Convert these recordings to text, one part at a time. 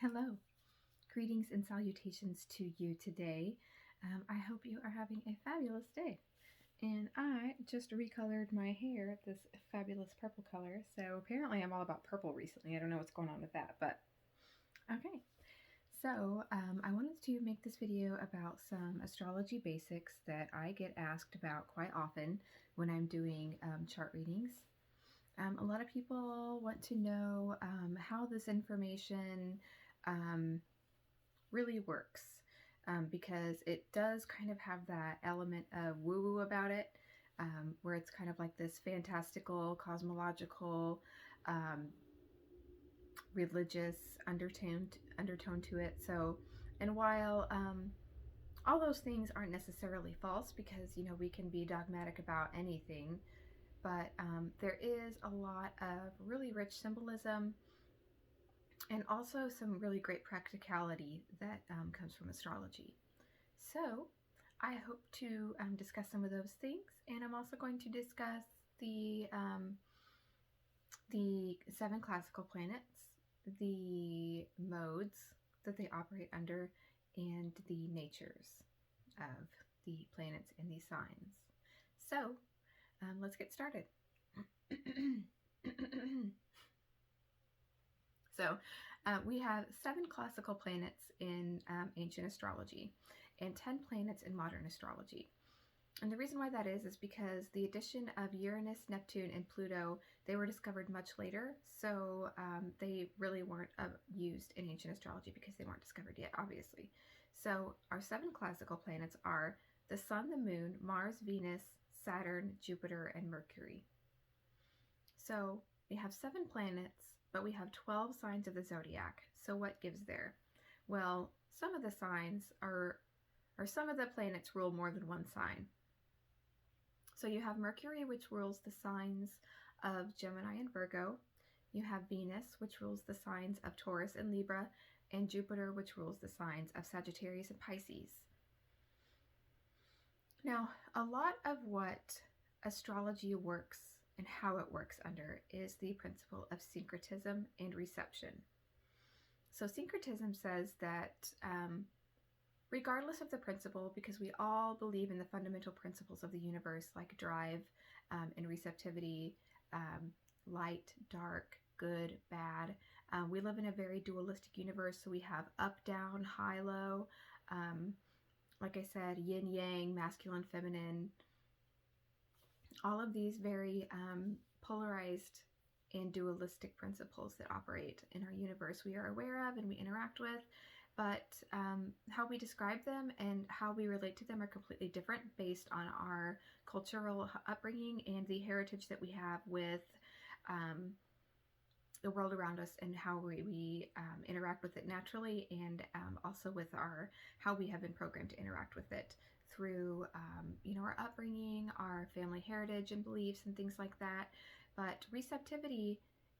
Hello, greetings and salutations to you today. I hope you are having a fabulous day. And I just recolored my hair this fabulous purple color. So apparently I'm all about purple recently. I don't know what's going on with that, but okay. So I wanted to make this video about some astrology basics that I get asked about quite often when I'm doing chart readings. A lot of people want to know how this information really works, because it does kind of have that element of woo-woo about it, where it's kind of like this fantastical, cosmological, religious undertone to it. So, and while all those things aren't necessarily false, because we can be dogmatic about anything, but there is a lot of really rich symbolism and also some really great practicality that comes from astrology. So I hope to discuss some of those things, and I'm also going to discuss the 7 classical planets, the modes that they operate under, and the natures of the planets and the signs. So let's get started. So we have 7 classical planets in ancient astrology and 10 planets in modern astrology. And the reason why that is because the addition of Uranus, Neptune, and Pluto, they were discovered much later. So they really weren't used in ancient astrology because they weren't discovered yet, obviously. So our 7 classical planets are the Sun, the Moon, Mars, Venus, Saturn, Jupiter, and Mercury. So we have 7 planets, but we have 12 signs of the zodiac. So what gives there? Well, some of the signs are, or some of the planets rule more than one sign. So you have Mercury, which rules the signs of Gemini and Virgo. You have Venus, which rules the signs of Taurus and Libra, and Jupiter, which rules the signs of Sagittarius and Pisces. Now, a lot of what astrology works and how it works under is the principle of syncretism and reception. So syncretism says that regardless of the principle, because we all believe in the fundamental principles of the universe, like drive and receptivity, light, dark, good, bad. We live in a very dualistic universe, so we have up, down, high, low. Like I said, yin, yang, masculine, feminine. All of these very polarized and dualistic principles that operate in our universe we are aware of and we interact with, but how we describe them and how we relate to them are completely different based on our cultural upbringing and the heritage that we have with the world around us and how we interact with it naturally, and also with how we have been programmed to interact with it through our upbringing, our family heritage and beliefs and things like that. But receptivity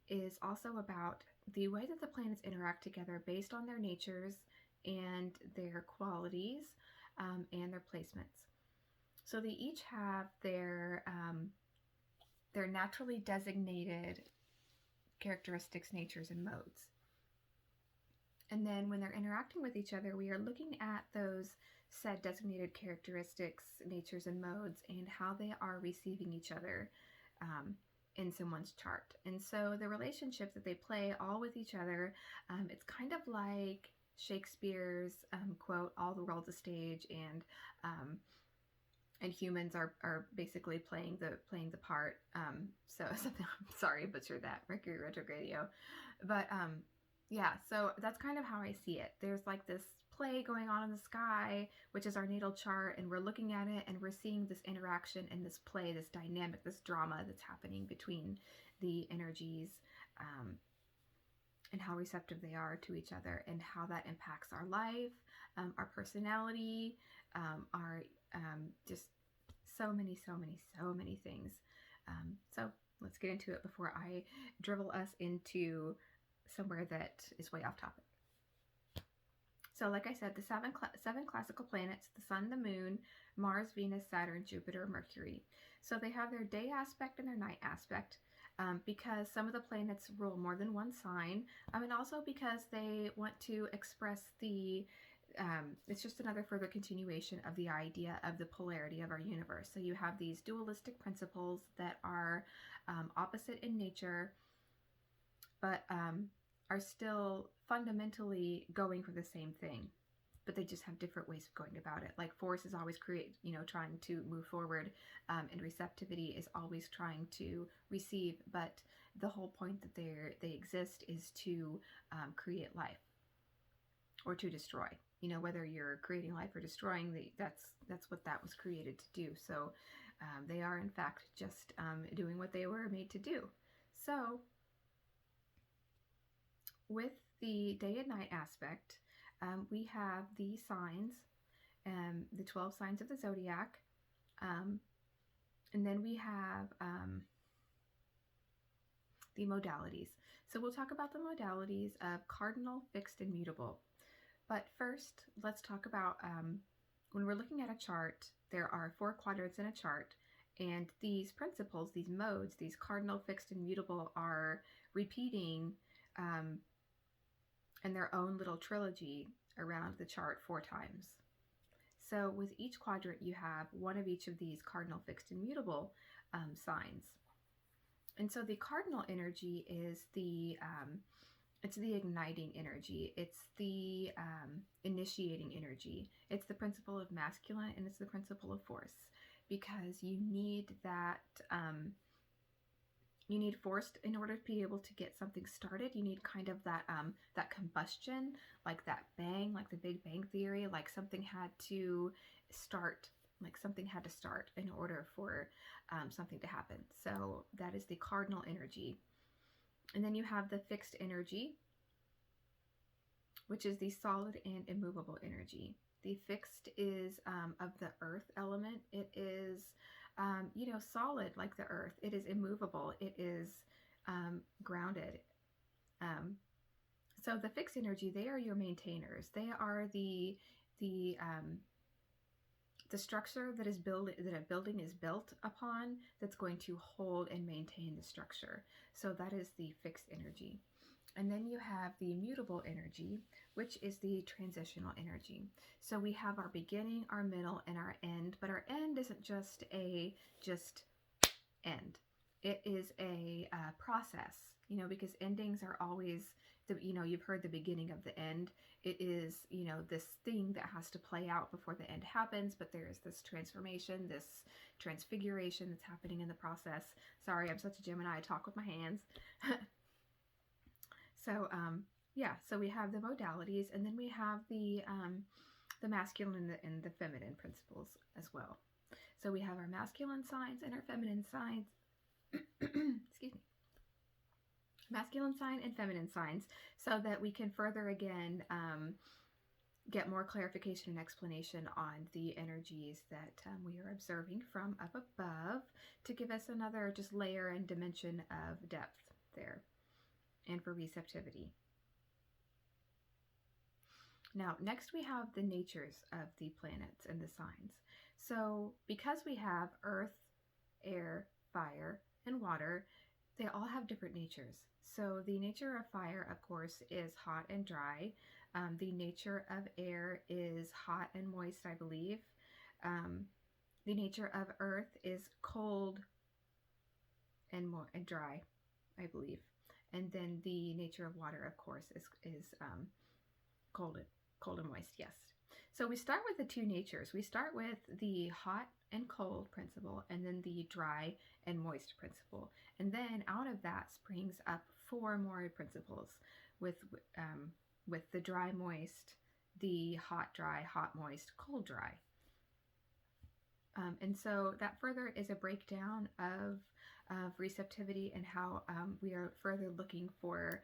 is also about the way that the planets interact together based on their natures and their qualities and their placements. So they each have their naturally designated characteristics, natures, and modes. And then when they're interacting with each other, we are looking at those said designated characteristics, natures, and modes, and how they are receiving each other in someone's chart. And so the relationship that they play all with each other, it's kind of like Shakespeare's quote, "All the world's a stage," and humans are basically playing the part. So something, I'm sorry, butchered that, Mercury retrograde, but yeah, so that's kind of how I see it. There's like this play going on in the sky, which is our natal chart, and we're looking at it and we're seeing this interaction and this play, this dynamic, this drama that's happening between the energies, and how receptive they are to each other and how that impacts our life, our personality, our just so many things. So let's get into it before I drivel us into somewhere that is way off topic. So like I said, the seven classical planets, the Sun, the Moon, Mars, Venus, Saturn, Jupiter, Mercury. So they have their day aspect and their night aspect. because some of the planets rule more than one sign, and also because they want to express the it's just another further continuation of the idea of the polarity of our universe. So you have these dualistic principles that are opposite in nature, but are still fundamentally going for the same thing, but they just have different ways of going about it. Like force is always trying to move forward, and receptivity is always trying to receive. But the whole point that they exist is to create life or to destroy. Whether you're creating life or destroying, that's what that was created to do. So they are in fact just doing what they were made to do. So with the day and night aspect, we have the signs, the 12 signs of the zodiac, and then we have the modalities. So we'll talk about the modalities of cardinal, fixed, and mutable. But first, let's talk about when we're looking at a chart, there are 4 quadrants in a chart, and these principles, these modes, these cardinal, fixed, and mutable are repeating in their own little trilogy around the chart 4 times. So with each quadrant, you have one of each of these cardinal, fixed, and mutable signs. And so the cardinal energy is it's the igniting energy. It's the initiating energy. It's the principle of masculine, and it's the principle of force, because you need that. You need force in order to be able to get something started. You need kind of that that combustion, like that bang, like the Big Bang Theory, like something had to start. Like something had to start in order for something to happen. So that is the cardinal energy. And then you have the fixed energy, which is the solid and immovable energy. The fixed is of the earth element. It is, solid like the earth. It is immovable. It is grounded. So the fixed energy, they are your maintainers. They are the structure that a building is built upon, that's going to hold and maintain the structure. So that is the fixed energy. And then you have the mutable energy, which is the transitional energy. So we have our beginning, our middle, and our end, but our end isn't just end. It is a process, because endings are always, you've heard the beginning of the end. It is, this thing that has to play out before the end happens, but there is this transformation, this transfiguration that's happening in the process. Sorry, I'm such a Gemini, I talk with my hands. So, so we have the modalities, and then we have the masculine and the feminine principles as well. So we have our masculine signs and our feminine signs. Excuse me. Masculine sign and feminine signs, so that we can further again get more clarification and explanation on the energies that we are observing from up above, to give us another just layer and dimension of depth there, and for receptivity. Now, next we have the natures of the planets and the signs. So because we have earth, air, fire, and water, they all have different natures. So the nature of fire, of course, is hot and dry. The nature of air is hot and moist, I believe. The nature of earth is cold and dry, I believe. And then the nature of water, of course, is cold and moist, yes. So we start with the 2 natures. We start with the hot and cold principle, and then the dry and moist principle. And then out of that springs up 4 more principles with the dry, moist, the hot, dry, hot, moist, cold, dry. And so that further is a breakdown of receptivity, and how we are further looking for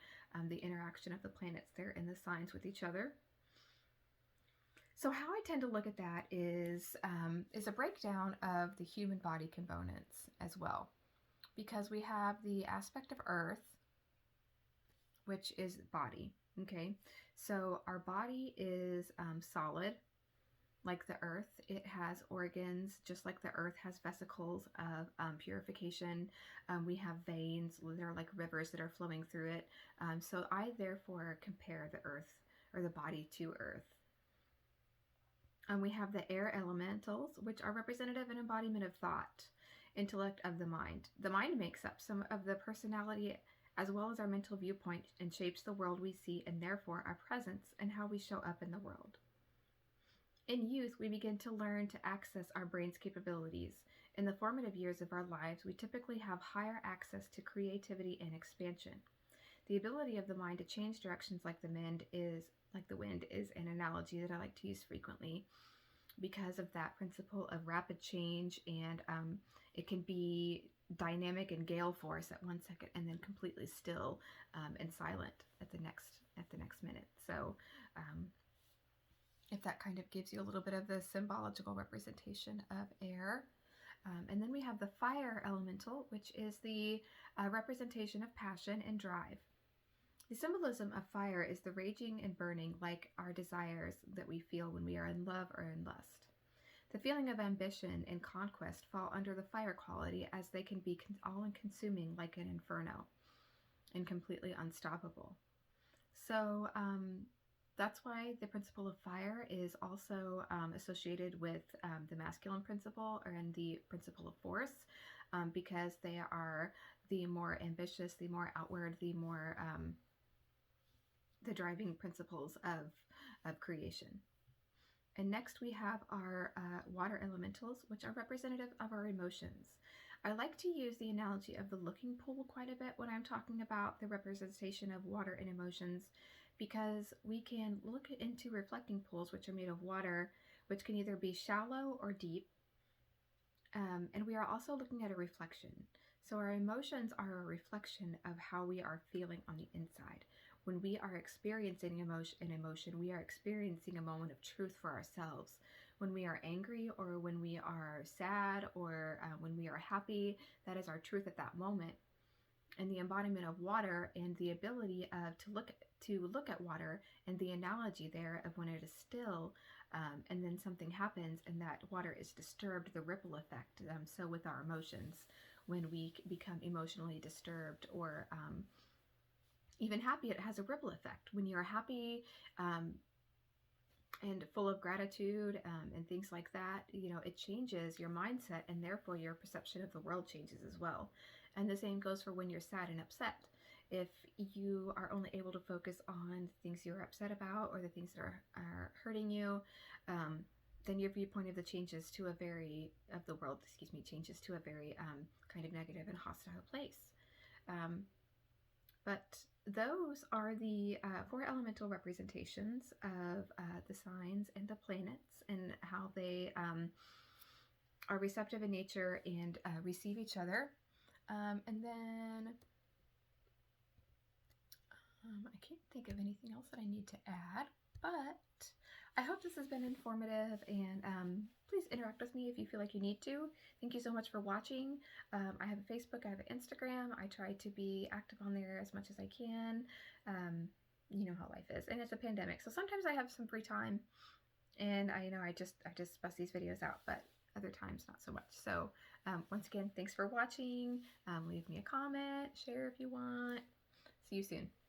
the interaction of the planets there and the signs with each other. So how I tend to look at that is a breakdown of the human body components as well, because we have the aspect of earth, which is body. Okay, so our body is solid, like the earth. It has organs, just like the earth has vesicles of purification. We have veins, they're like rivers that are flowing through it. So I therefore compare the earth or the body to earth. We have the air elementals, which are representative and embodiment of thought, intellect of the mind. The mind makes up some of the personality as well as our mental viewpoint and shapes the world we see and therefore our presence and how we show up in the world. In youth, we begin to learn to access our brain's capabilities. In the formative years of our lives, we typically have higher access to creativity and expansion. The ability of the mind to change directions like the wind is an analogy that I like to use frequently because of that principle of rapid change, and it can be dynamic and gale force at 1 second and then completely still and silent at the next minute. So if that kind of gives you a little bit of the symbological representation of air. And then we have the fire elemental, which is the representation of passion and drive. The symbolism of fire is the raging and burning like our desires that we feel when we are in love or in lust. The feeling of ambition and conquest fall under the fire quality, as they can be all-consuming like an inferno and completely unstoppable. So that's why the principle of fire is also associated with the masculine principle and the principle of force, because they are the more ambitious, the more outward, the more the driving principles of creation. And next we have our water elementals, which are representative of our emotions. I like to use the analogy of the looking pool quite a bit when I'm talking about the representation of water and emotions, because we can look into reflecting pools, which are made of water, which can either be shallow or deep. And we are also looking at a reflection. So our emotions are a reflection of how we are feeling on the inside. When we are experiencing emotion, we are experiencing a moment of truth for ourselves. When we are angry or when we are sad or when we are happy, that is our truth at that moment. And the embodiment of water and the ability of to look at water and the analogy there of when it is still and then something happens and that water is disturbed, the ripple effect. So with our emotions, when we become emotionally disturbed or even happy, it has a ripple effect. When you're happy and full of gratitude and things like that, it changes your mindset, and therefore your perception of the world changes as well. And the same goes for when you're sad and upset. If you are only able to focus on things you're upset about or the things that are hurting you, then your viewpoint of the changes to a very kind of negative and hostile place. But those are the 4 elemental representations of the signs and the planets and how they are receptive in nature and receive each other. And then I can't think of anything else that I need to add, but I hope this has been informative, and please interact with me if you feel like you need to. Thank you so much for watching. I have a Facebook, I have an Instagram. I try to be active on there as much as I can. You know how life is, and it's a pandemic, so sometimes I have some free time, and I just bust these videos out, but other times not so much. So once again, thanks for watching. Leave me a comment, share if you want. See you soon.